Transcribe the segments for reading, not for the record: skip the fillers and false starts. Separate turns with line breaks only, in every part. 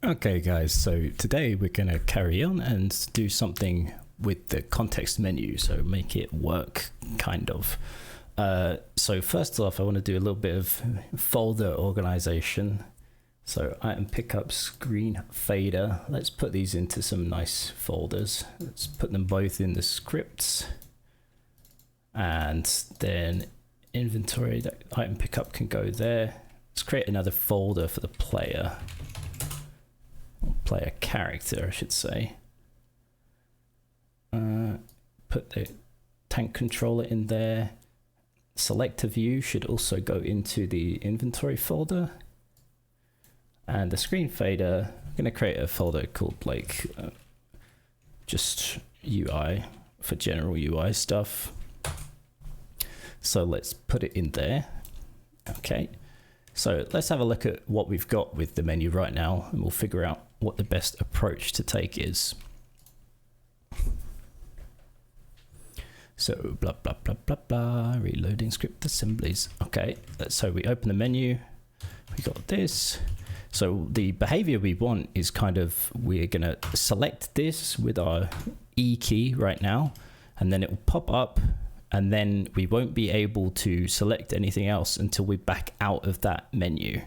Okay guys, so today we're going to carry on and do something with the context menu, so make it work, kind of. So first off, I want to do a little bit of folder organization. So item pickup, screen fader. Let's put these into some nice folders. Let's put them both in the scripts. And then inventory, that item pickup can go there. Let's create another folder for the player. Player character, I should say. Put the tank controller in there. Selector view should also go into the inventory folder. And the screen fader, I'm going to create a folder called like just UI for general UI stuff. So let's put it in there. Okay. So let's have a look at what we've got with the menu right now, and we'll figure out what the best approach to take is. So blah, blah, blah, blah, blah, reloading script assemblies. Okay, so we open the menu, we got this. So the behavior we want is kind of, we're gonna select this with our E key right now, and then it will pop up, and then we won't be able to select anything else until we back out of that menu.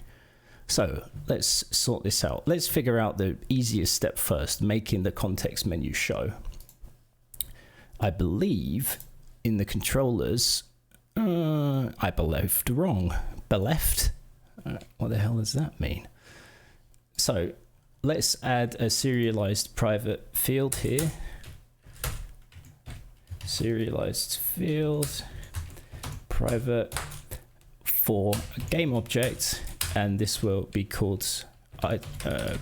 So let's sort this out. Let's figure out the easiest step first, making the context menu show. I believe in the controllers, I believed wrong. Beleft? What the hell does that mean? So let's add a serialized private field here. Serialized field, private for a game object, and this will be called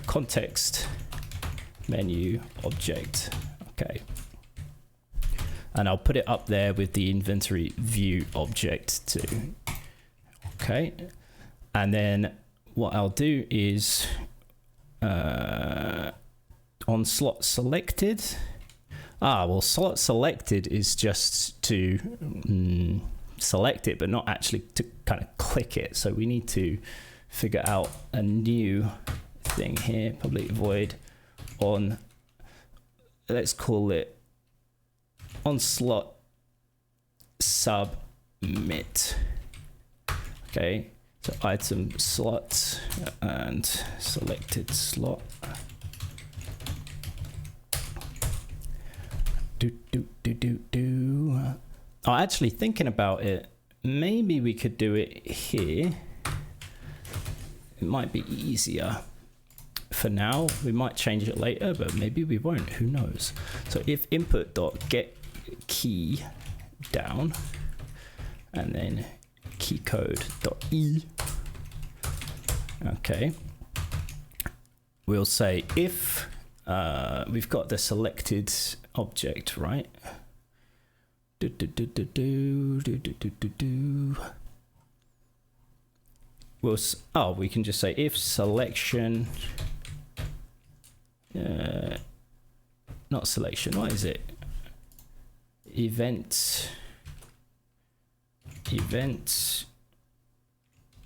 context menu object. Okay. And I'll put it up there with the inventory view object too. Okay. And then what I'll do is on slot selected. Well, slot selected is just to select it, but not actually to kind of click it. So we need to figure out a new thing here, public void on, let's call it on slot submit. Okay, so item slot and selected slot. Actually thinking about it, maybe we could do it here. It might be easier for now. We might change it later, but maybe we won't, who knows. So if input dot get key down, and then key code dot e. Okay, we'll say if we've got the selected object, right? We can just say if selection, not selection, what is it? Event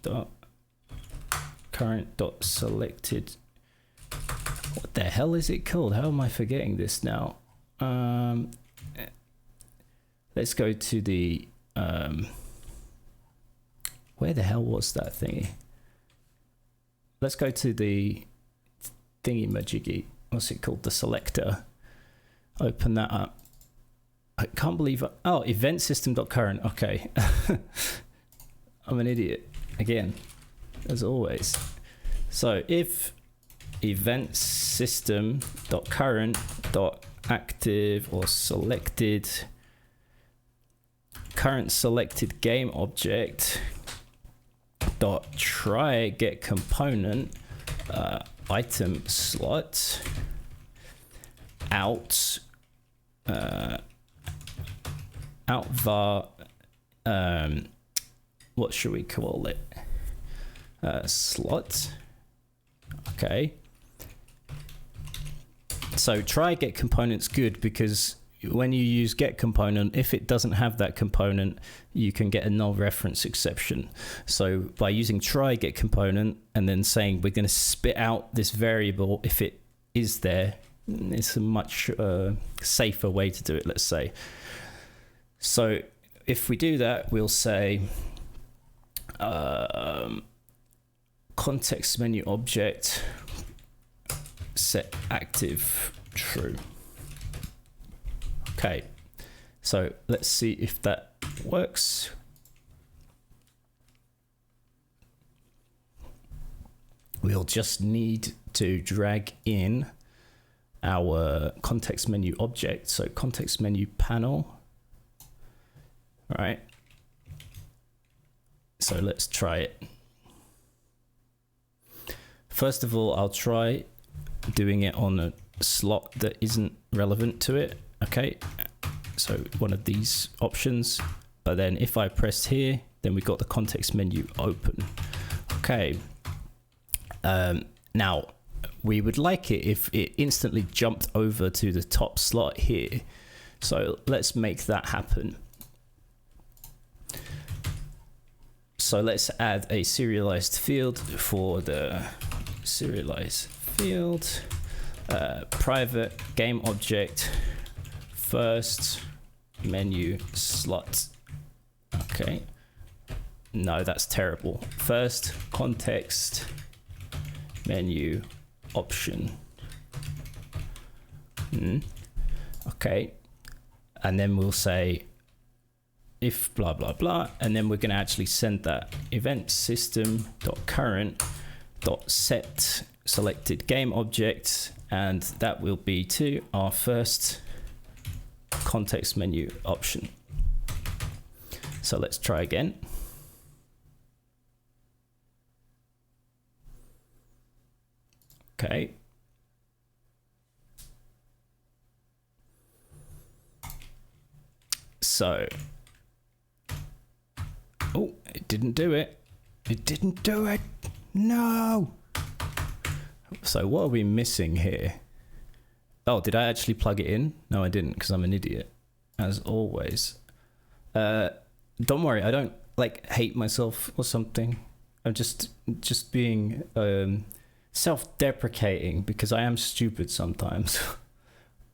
dot current dot selected. What the hell is it called? How am I forgetting this now? Let's go to the where the hell was that thingy? Let's go to the thingy majiggy. What's it called? The selector. Open that up. I can't believe event system.current. Okay. I'm an idiot again, as always. So if event system.current.active or selected current selected game object dot try get component item slot out var what should we call it, slot. Okay, so try get components good because when you use get component, if it doesn't have that component, you can get a null reference exception. So by using try get component and then saying we're going to spit out this variable if it is there, it's a much safer way to do it, let's say. So if we do that, we'll say context menu object set active true. Okay, so let's see if that works. We'll just need to drag in our context menu object. So context menu panel. All right. So let's try it. First of all, I'll try doing it on a slot that isn't relevant to it. Okay. So one of these options. But then if I press here, then we've got the context menu open. Okay. Now, we would like it if it instantly jumped over to the top slot here. So let's make that happen. So let's add a serialized field for the serialized field, private game object, first menu slot. Okay. No, that's terrible. First context menu option. Okay. And then we'll say if blah, blah, blah. And then we're going to actually send that event system.current.set selected game object. And that will be to our first context menu option. So let's try again. Okay. So, oh, it didn't do it. It didn't do it. No. So what are we missing here? Oh, did I actually plug it in? No, I didn't, because I'm an idiot, as always. Don't worry, I don't hate myself or something. I'm just being self-deprecating because I am stupid sometimes.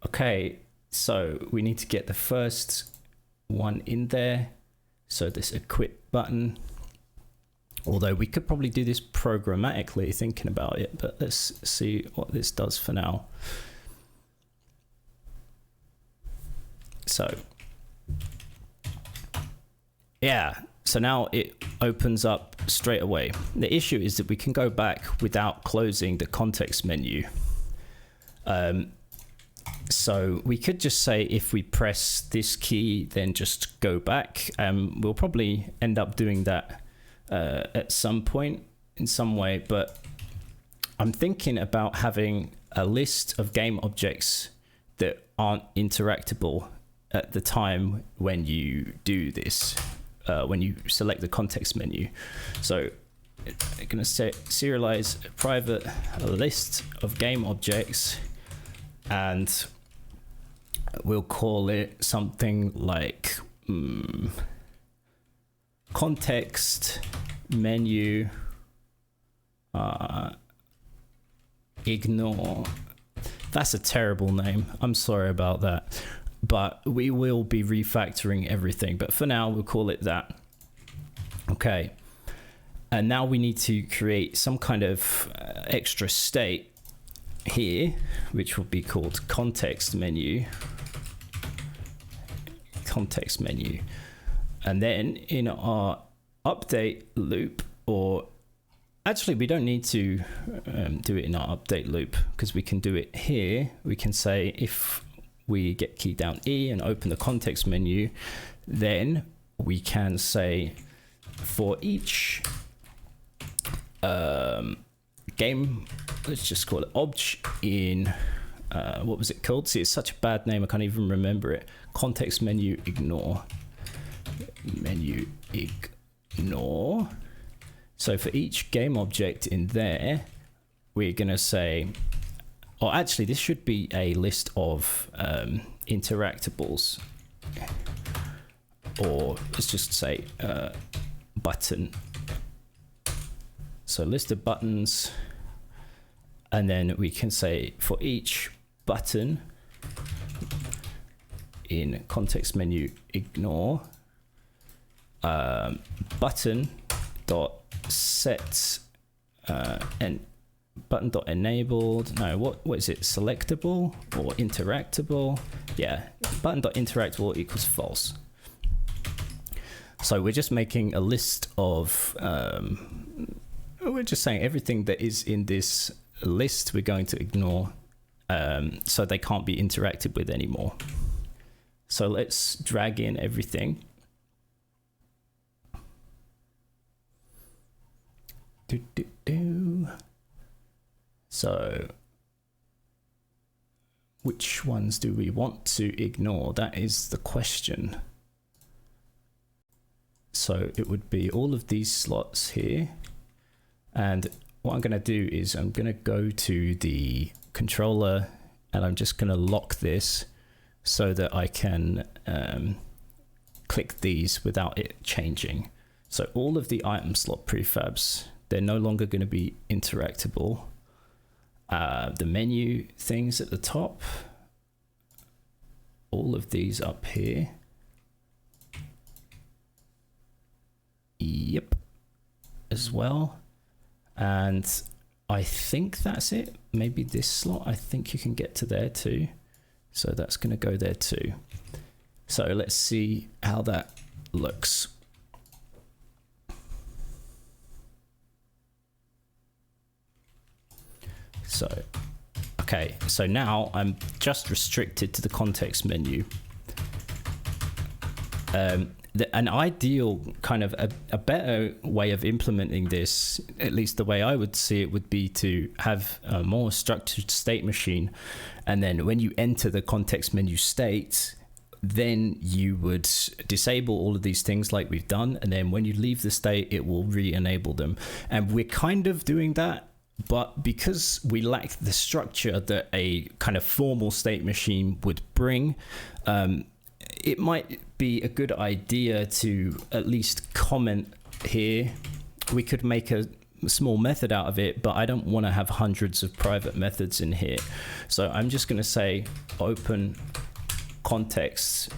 Okay, so we need to get the first one in there. So this equip button. Although we could probably do this programmatically thinking about it, but let's see what this does for now. So yeah, so now it opens up straight away. The issue is that we can go back without closing the context menu. So we could just say if we press this key, then just go back. We'll probably end up doing that at some point in some way, but I'm thinking about having a list of game objects that aren't interactable at the time when you do this. When you select the context menu. So I'm going to say serialize private list of game objects, and we'll call it something like context menu ignore. That's a terrible name. I'm sorry about that. But we will be refactoring everything. But for now, we'll call it that. Okay. And now we need to create some kind of extra state here, which will be called context menu. Context menu. And then in our update loop, or actually we don't need to do it in our update loop because we can do it here. We can say if we get key down E and open the context menu, then we can say for each game, let's just call it obj in, what was it called? See, it's such a bad name, I can't even remember it. Context menu ignore. Menu ignore. So for each game object in there, we're going to say, or actually this should be a list of interactables, or let's just say button. So list of buttons, and then we can say for each button in context menu ignore button dot set and button dot enabled. No, what is it? Selectable or interactable? Yeah, button dot interactable equals false. So we're just making a list of we're just saying everything that is in this list we're going to ignore, so they can't be interacted with anymore. So let's drag in everything. So which ones do we want to ignore? That is the question. So it would be all of these slots here. And what I'm going to do is I'm going to go to the controller and I'm just going to lock this so that I can click these without it changing. So all of the item slot prefabs, they're no longer going to be interactable. The menu things at the top, all of these up here. Yep, as well. And I think that's it. Maybe this slot, I think you can get to there too. So that's going to go there too. So let's see how that looks. So, okay, so now I'm just restricted to the context menu. An ideal kind of a better way of implementing this, at least the way I would see it, would be to have a more structured state machine. And then when you enter the context menu state, then you would disable all of these things like we've done. And then when you leave the state, it will re-enable them. And we're kind of doing that. But because we lack the structure that a kind of formal state machine would bring, it might be a good idea to at least comment here. We could make a small method out of it, but I don't want to have hundreds of private methods in here. So I'm just going to say open context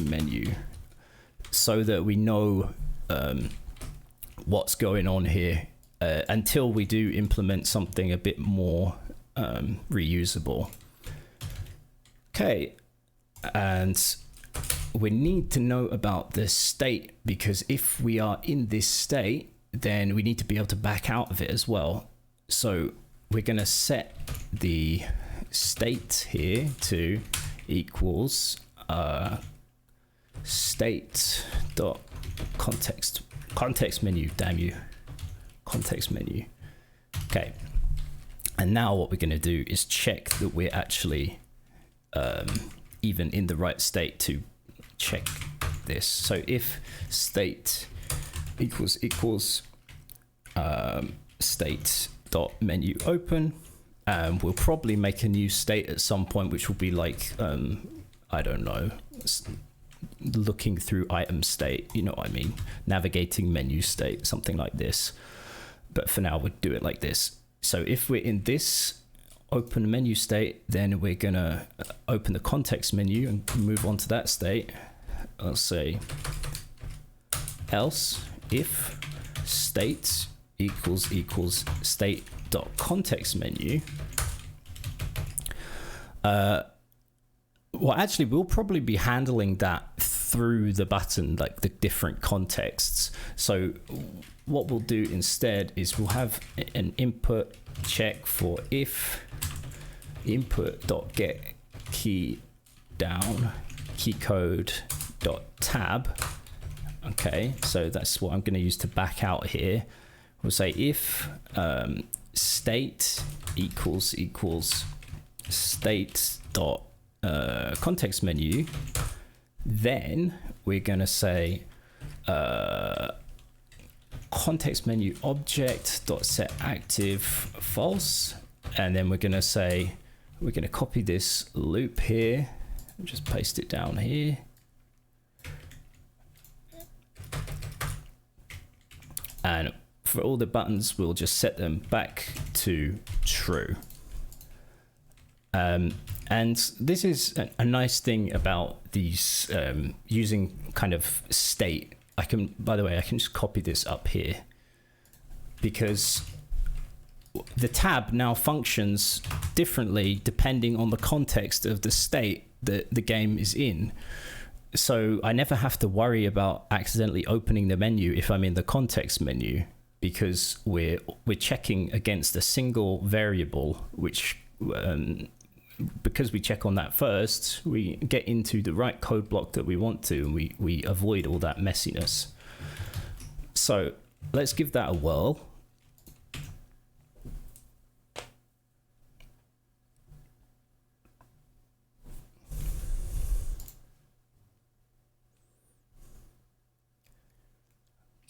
menu so that we know what's going on here until we do implement something a bit more reusable. Okay, and we need to know about the state, because if we are in this state, then we need to be able to back out of it as well. So we're going to set the state here to equals state dot context menu, damn you, context menu. Okay, and now what we're going to do is check that we're actually even in the right state to check this. So if state equals state dot menu open, we'll probably make a new state at some point, which will be like I don't know, looking through item state, you know what I mean, navigating menu state, something like this. But for now we'll do it like this. So if we're in this open menu state, then we're gonna open the context menu and move on to that state. I'll say else if state equals state dot context menu. Well, actually, we'll probably be handling that through the button, like the different contexts. So what we'll do instead is we'll have an input check for if input dot get key down key code dot tab. Okay, so that's what I'm going to use to back out here. We'll say if state equals state dot context menu, then we're going to say context menu object dot set active false, and then we're going to say we're going to copy this loop here Just paste it down here. And for all the buttons, we'll just set them back to true. And this is a nice thing about these using kind of state. By the way, I can just copy this up here, because the tab now functions differently depending on the context of the state that the game is in. So I never have to worry about accidentally opening the menu if I'm in the context menu, because we're checking against a single variable, which because we check on that first, we get into the right code block that we want to, and we avoid all that messiness. So let's give that a whirl.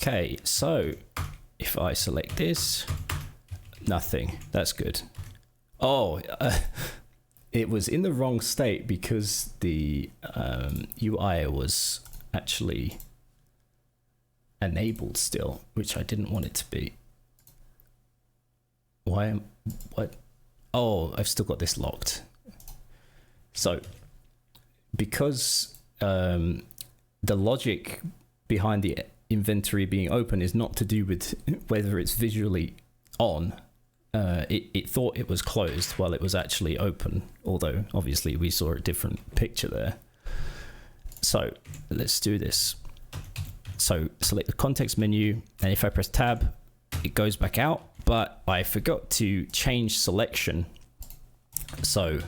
Okay, so if I select this, nothing. That's good. Oh, it was in the wrong state because the UI was actually enabled still, which I didn't want it to be. What? Oh, I've still got this locked. So because the logic behind the inventory being open is not to do with whether it's visually on, it thought it was closed while it was actually open, although obviously we saw a different picture there. So let's do this. So select the context menu, and if I press tab, it goes back out, but I forgot to change selection. So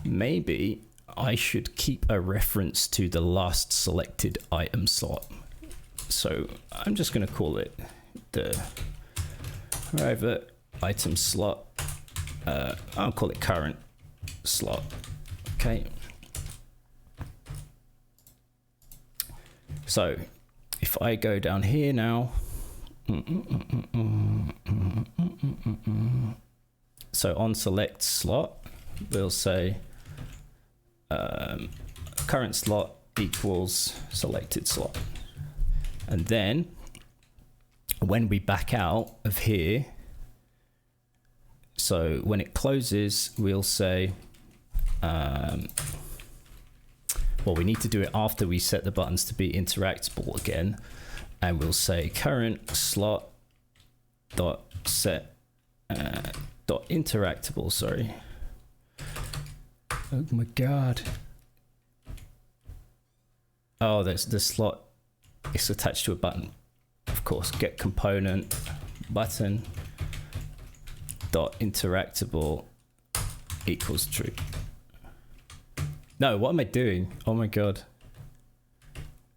maybe I should keep a reference to the last selected item slot. So I'm just going to call it the private item slot. I'll call it current slot. Okay. So if I go down here now, so on select slot, we'll say current slot equals selected slot. And then when we back out of here, so when it closes, we'll say, well, we need to do it after we set the buttons to be interactable again. And we'll say current slot dot set dot interactable, sorry. Oh my God. Oh, there's the slot. It's attached to a button, of course. Get component button dot interactable equals true. No, what am I doing? Oh my God,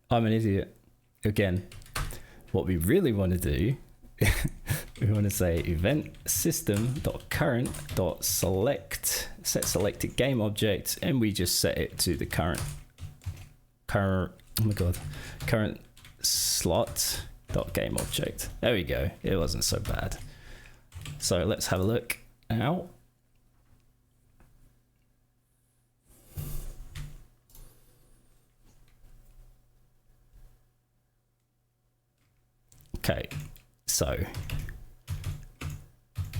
I'm an idiot again. What we really want to do, we want to say event system dot current dot select, set selected game object, and we just set it to the current oh my God, current slot dot game object. There we go. It wasn't so bad. So let's have a look now. Okay, so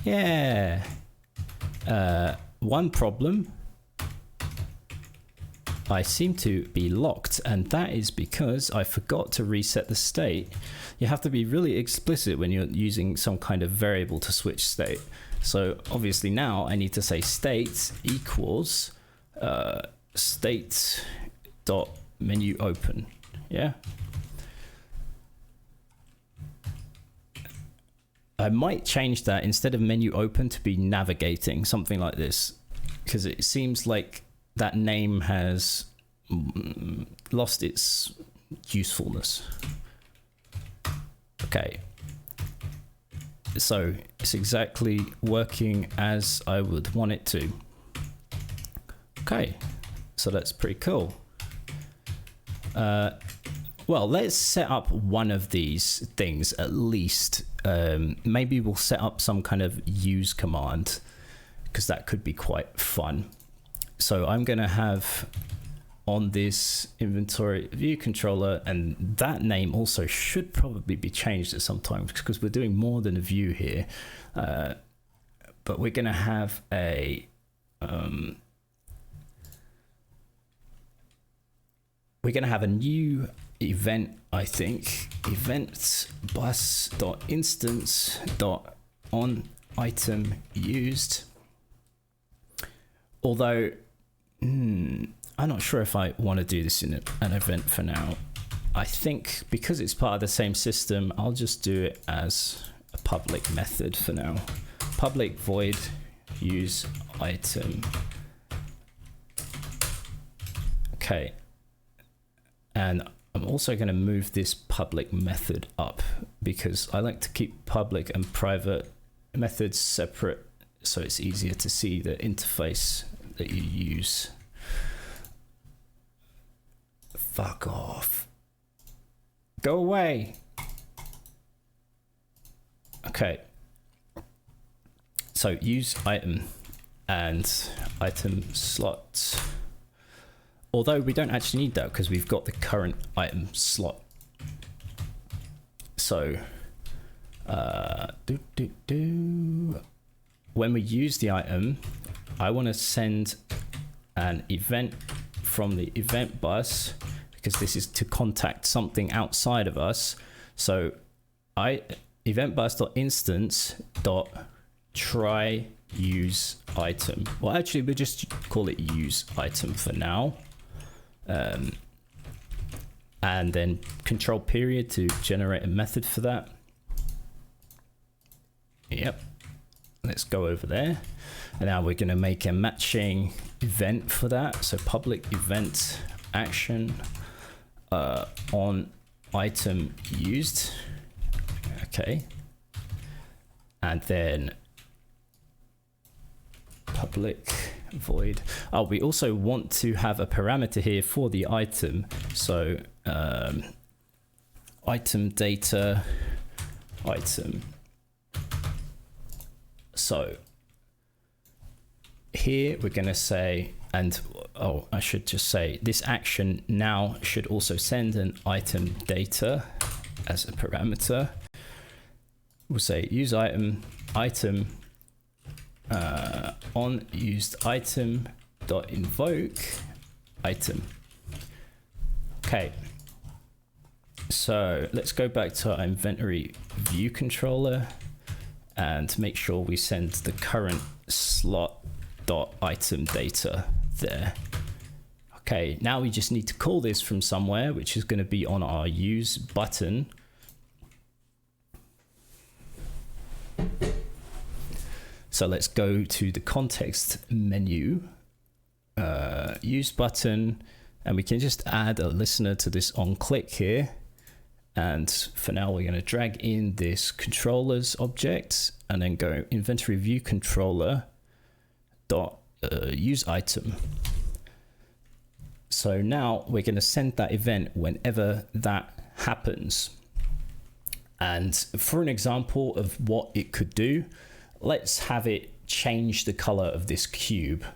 yeah, one problem, I seem to be locked, and that is because I forgot to reset the state. You have to be really explicit when you're using some kind of variable to switch state. So obviously now I need to say state equals state dot menu open. Yeah. I might change that instead of menu open to be navigating, something like this, because it seems like that name has lost its usefulness. Okay. So it's exactly working as I would want it to. Okay. So that's pretty cool. Well, let's set up one of these things at least. Maybe we'll set up some kind of use command, because that could be quite fun. So I'm going to have on this inventory view controller, and that name also should probably be changed at some time because we're doing more than a view here. But we're going to have a new event, I think, event bus.instance.on item used. Although I'm not sure if I want to do this in an event for now. I think because it's part of the same system, I'll just do it as a public method for now. Public void use item. Okay. And I'm also going to move this public method up because I like to keep public and private methods separate so it's easier to see the interface that you use. Fuck off. Go away. Okay. So use item and item slots. Although we don't actually need that because we've got the current item slot. So when we use the item, I want to send an event from the event bus because this is to contact something outside of us. So event bus.instance.try use item. Well, actually, we'll just call it use item for now. And then control period to generate a method for that. Yep. Let's go over there. And now we're going to make a matching event for that. So public event action on item used. Okay. And then public void. Oh, we also want to have a parameter here for the item. So item data item. So here we're going to say, and oh, I should just say this action now should also send an item data as a parameter. We'll say use item on used item dot invoke item. Okay, so let's go back to our inventory view controller and make sure we send the current slot dot item data there. Okay, now we just need to call this from somewhere, which is going to be on our use button. So let's go to the context menu, use button, and we can just add a listener to this on click here. And for now, we're going to drag in this controllers object and then go inventory view controller dot use item. So now we're going to send that event whenever that happens. And for an example of what it could do, let's have it change the color of this cube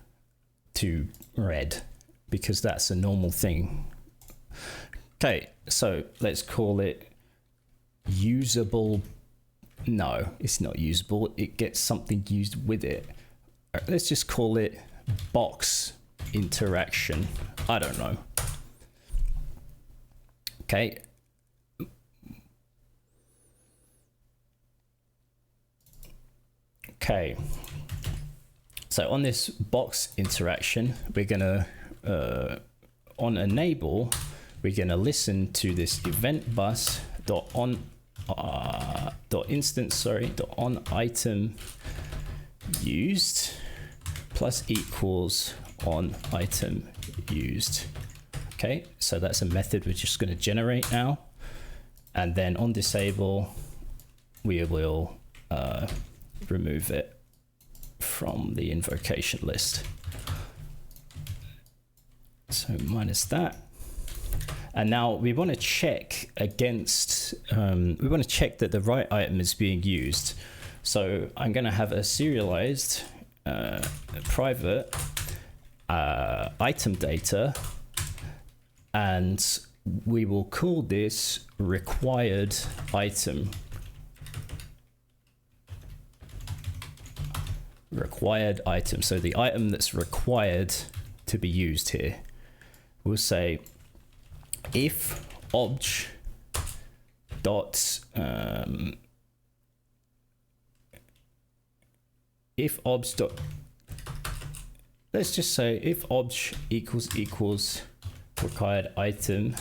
to red because that's a normal thing. Okay, so let's call it usable. No, it's not usable. It gets something used with it. Let's just call it box interaction. I don't know. Okay. Okay. So on this box interaction, we're gonna on enable, we're gonna listen to this event bus dot on dot instance dot on item used plus equals on item used. Okay, so that's a method we're just going to generate now, and then on disable we will remove it from the invocation list. So minus that. And now we want to check against, we want to check that the right item is being used. So I'm going to have a serialized private item data and we will call this required item. Required item. So the item that's required to be used here. We'll say if obj dot if obj dot, let's just say if obj equals required item.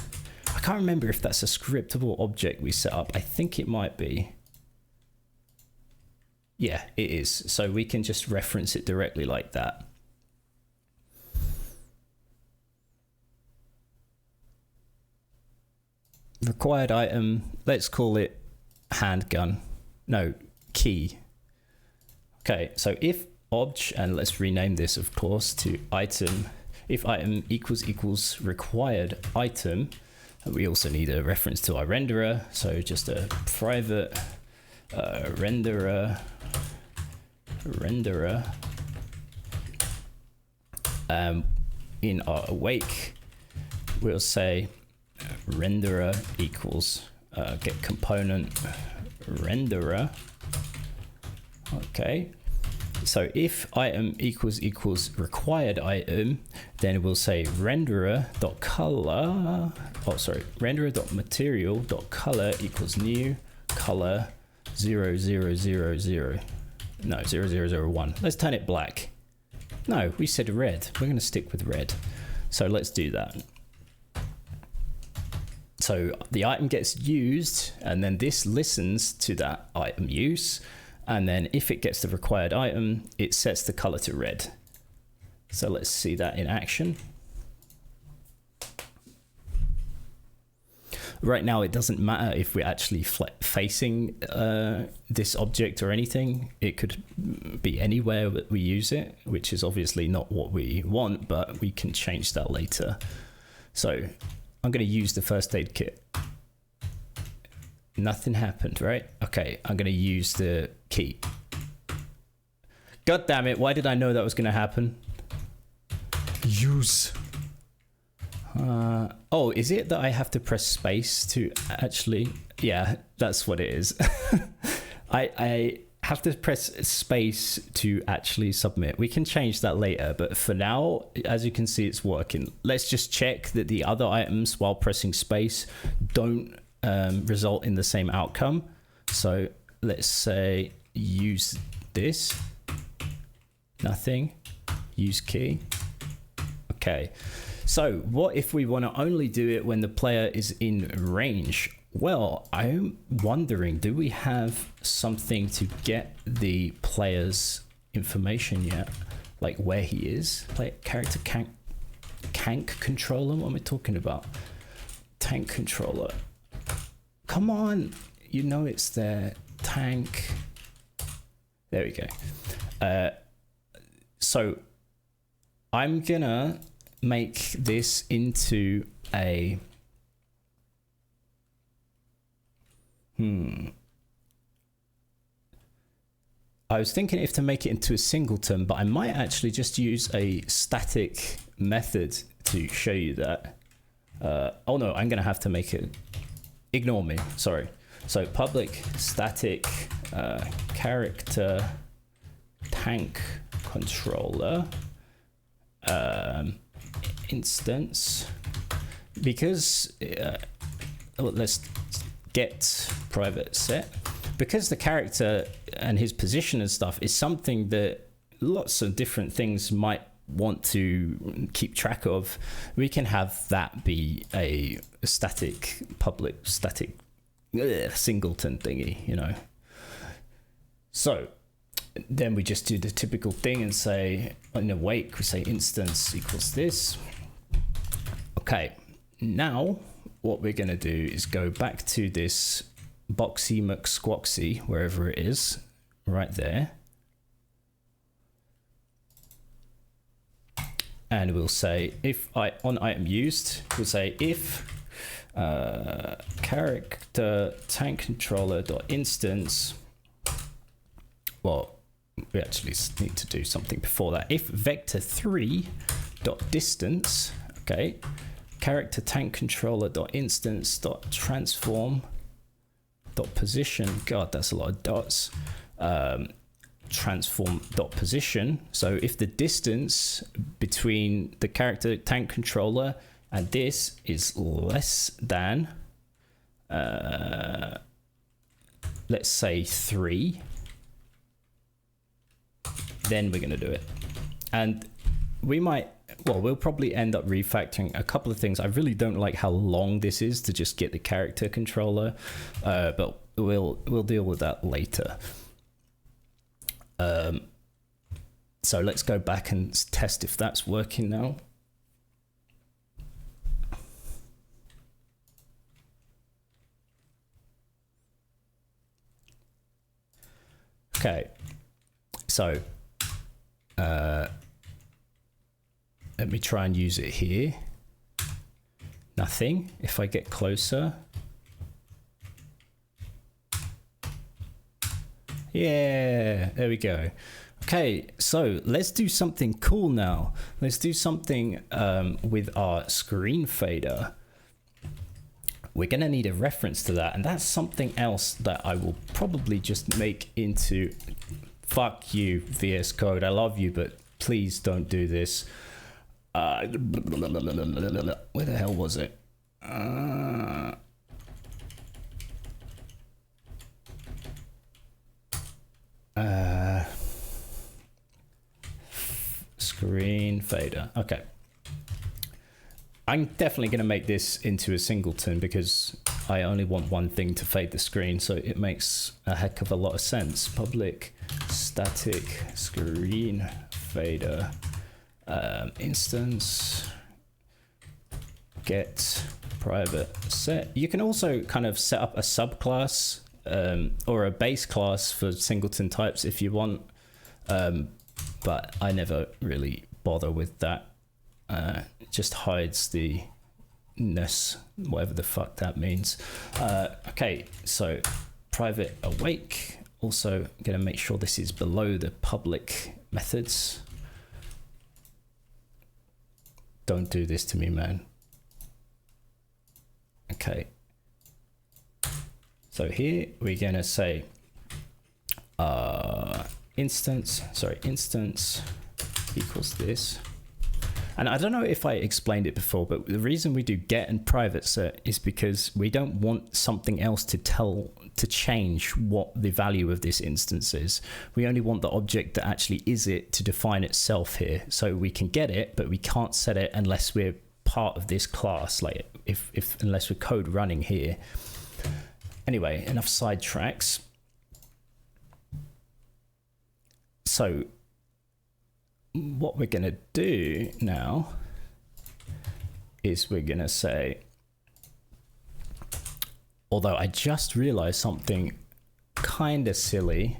I can't remember if that's a scriptable object we set up. I think it might be. Yeah, it is. So we can just reference it directly like that. Required item, let's call it handgun. No, key. Okay, so if obj, and let's rename this, of course, to item. If item equals required item, we also need a reference to our renderer. So just a private renderer. In our awake, we'll say renderer equals get component renderer. Okay, so if item equals required item, then we'll say renderer.color, renderer.material.color equals new color 0000. No, 0001. Let's turn it black. No, we said red. We're going to stick with red. So let's do that. So the item gets used, and then this listens to that item use. And then if it gets the required item, it sets the color to red. So let's see that in action. Right now, it doesn't matter if we're actually facing this object or anything. It could be anywhere that we use it, which is obviously not what we want, but we can change that later. So I'm going to use the first aid kit. Nothing happened, right? Okay, I'm going to use the key. God damn it, why did I know that was going to happen? Use. Oh, is it that I have to press space to actually... Yeah, that's what it is. I have to press space to actually submit. We can change that later, but for now, as you can see, it's working. Let's just check that the other items while pressing space don't result in the same outcome. So let's say use this. Nothing. Use key. Okay. So what if we want to only do it when the player is in range? Well, I'm wondering, do we have something to get the player's information yet? Like where he is? Like character tank controller? What am I talking about? Tank controller. Come on. You know it's there. Tank. There we go. So I'm gonna make this into a I was thinking if to make it into a singleton, but I might actually just use a static method to show you that. Oh no, I'm gonna have to make it, ignore me, sorry. So public static character tank controller instance, because let's get private set, because the character and his position and stuff is something that lots of different things might want to keep track of. We can have that be a static public static singleton thingy, you know. So then we just do the typical thing and say in awake we say instance equals this. Okay, now what we're going to do is go back to this Boxy McSquoxy, wherever it is, right there. And we'll say if on item used, we'll say if character tank controller dot instance. Well, we actually need to do something before that. If vector3 dot distance, okay, character tank controller dot instance dot transform dot position. God, that's a lot of dots. Transform dot position. So if the distance between the character tank controller and this is less than let's say 3, then we're going to do it. And we might, well, we'll probably end up refactoring a couple of things. I really don't like how long this is to just get the character controller, but we'll deal with that later. So let's go back and test if that's working now. Okay, so let me try and use it here. Nothing. If I get closer, yeah, there we go. Okay, so let's do something cool now. Let's do something with our screen fader. We're gonna need a reference to that, and that's something else that I will probably just make into, fuck you, VS Code, I love you, but please don't do this. Where the hell was it? Screen fader. Okay. I'm definitely going to make this into a singleton because I only want one thing to fade the screen, so it makes a heck of a lot of sense. Public static screen fader instance get private set. You can also kind of set up a subclass or a base class for singleton types if you want, but I never really bother with that. It just hides the ness, whatever the fuck that means. Okay, so private awake. Also gonna make sure this is below the public methods. Don't do this to me, man. Okay. So here we're gonna say instance equals this. And I don't know if I explained it before, but the reason we do get and private set is because we don't want something else to change what the value of this instance is. We only want the object that actually is it to define itself here. So we can get it, but we can't set it unless we're part of this class, like unless we're code running here. Anyway, enough sidetracks. So what we're going to do now is we're going to say, although I just realized something kind of silly.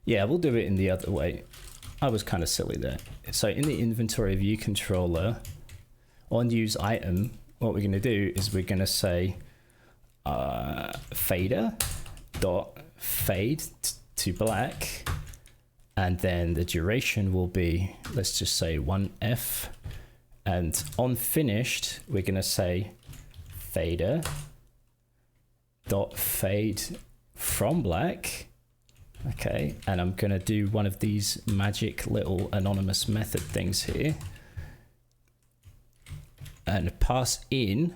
Yeah, we'll do it in the other way. I was kind of silly there. So in the inventory view controller on use item, what we're going to do is we're going to say fader dot fade to black, and then the duration will be, let's just say 1f, and on finished we're going to say fader dot fade from black. Okay, and I'm going to do one of these magic little anonymous method things here and pass in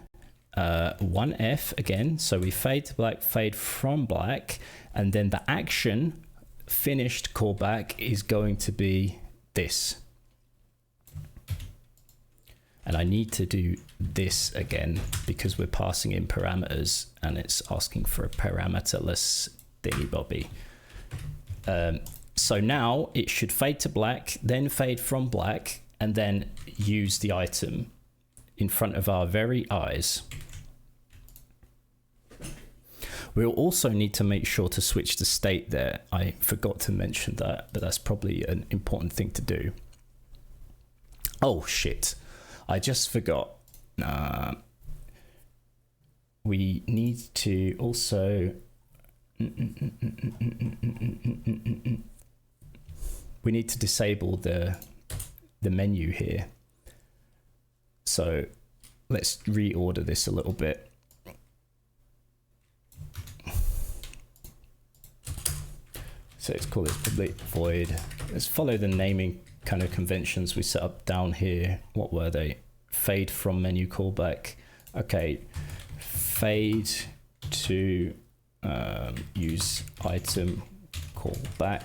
1f again. So we fade to black, fade from black, and then the action finished callback is going to be this. And I need to do this again because we're passing in parameters and it's asking for a parameterless thingy bobby. So now it should fade to black, then fade from black, and then use the item in front of our very eyes. We'll also need to make sure to switch the state there. I forgot to mention that, but that's probably an important thing to do. Oh shit, I just forgot. We need to also we need to disable the menu here. So let's reorder this a little bit. So let's call it public void. Let's follow the naming kind of conventions we set up down here. What were they? Fade from menu callback. Okay, fade to use item callback.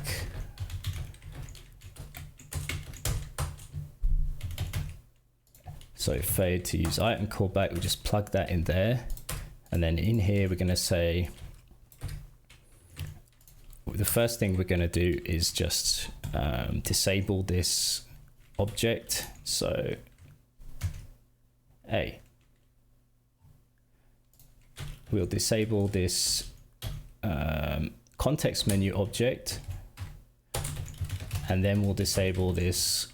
So fade to use item callback, we just plug that in there. And then in here, we're gonna say, the first thing we're gonna do is just disable this object. So, A, we'll disable this context menu object, and then we'll disable this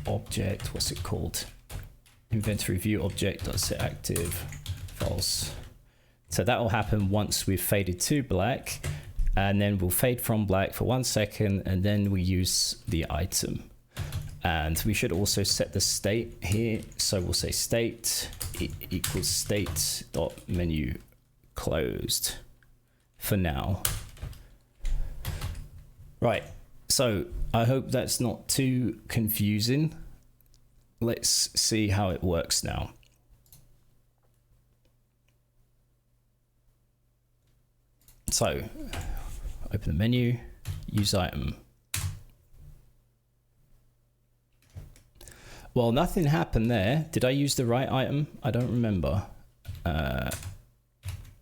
object, what's it called? Inventory view object set active false. So that will happen once we've faded to black, and then we'll fade from black for 1 second, and then we use the item. And we should also set the state here. So we'll say state equals state dot menu closed for now. Right. So I hope that's not too confusing. Let's see how it works now. So open the menu, use item. Well, nothing happened there. Did I use the right item? I don't remember.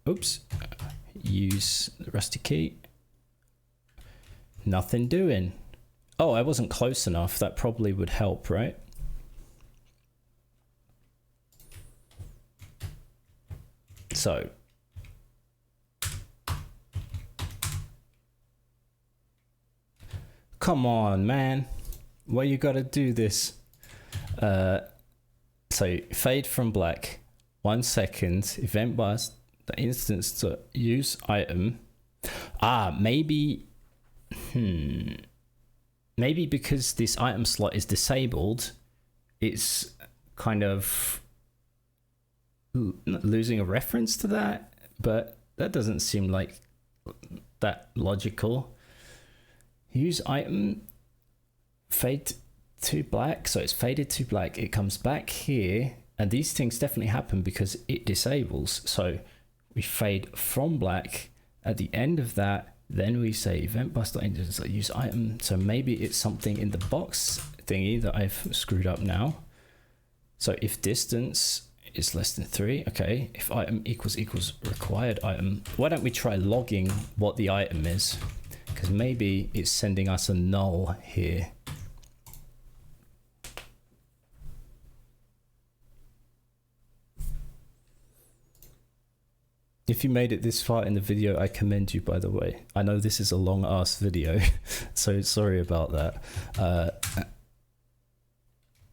Oops. Use the rusty key. Nothing doing. Oh, I wasn't close enough. That probably would help, right? So. Come on, man. Why you gotta do this? So fade from black, 1 second, event bus, the instance to use item. Maybe because this item slot is disabled, it's kind of losing a reference to that, but that doesn't seem like that logical. Use item, fade to black, so it's faded to black, it comes back here, and these things definitely happen because it disables. So we fade from black, at the end of that, then we say event bus use item. So maybe it's something in the box thingy that I've screwed up now. So if distance is less than 3, okay, if item equals required item, why don't we try logging what the item is? Because maybe it's sending us a null here. If you made it this far in the video, I commend you, by the way. I know this is a long ass video, so sorry about that.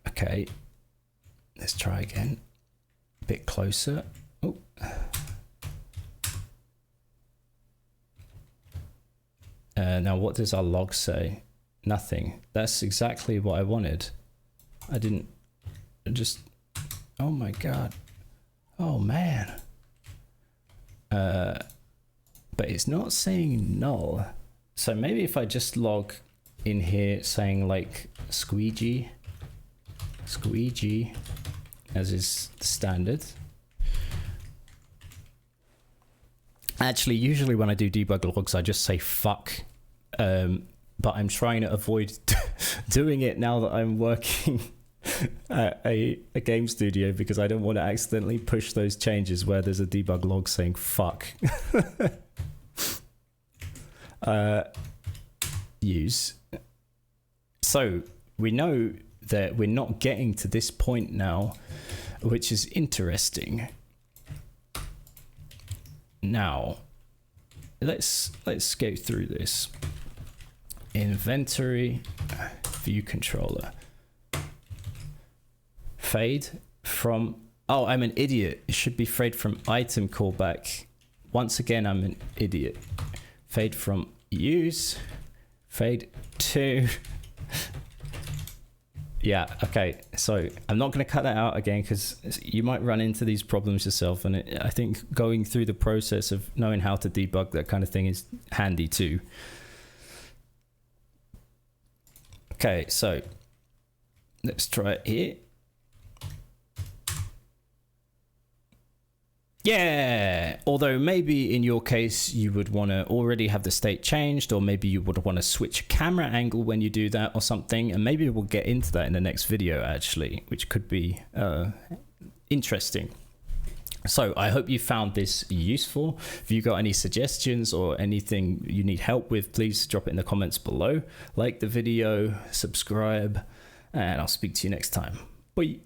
Okay, let's try again. A bit closer. Oh. Now what does our log say? Nothing. That's exactly what I wanted. Oh my god. Oh man. But it's not saying null. So maybe if I just log in here saying like squeegee as is standard. Actually, usually when I do debug logs, I just say fuck. But I'm trying to avoid doing it now that I'm working at a game studio, because I don't want to accidentally push those changes where there's a debug log saying fuck. Use. So we know that we're not getting to this point now, which is interesting. Now, let's go through this. Inventory, view controller. Fade from, oh, I'm an idiot. It should be fade from item callback. Once again, I'm an idiot. Fade from use Fade 2. Yeah, okay. So I'm not going to cut that out again because you might run into these problems yourself. And I think going through the process of knowing how to debug that kind of thing is handy too. Okay, so let's try it here. Yeah, although maybe in your case you would want to already have the state changed, or maybe you would want to switch camera angle when you do that or something, and maybe we'll get into that in the next video actually, which could be interesting. So I hope you found this useful. If you got any suggestions or anything you need help with, please drop it in the comments below. Like the video, subscribe, and I'll speak to you next time. Bye.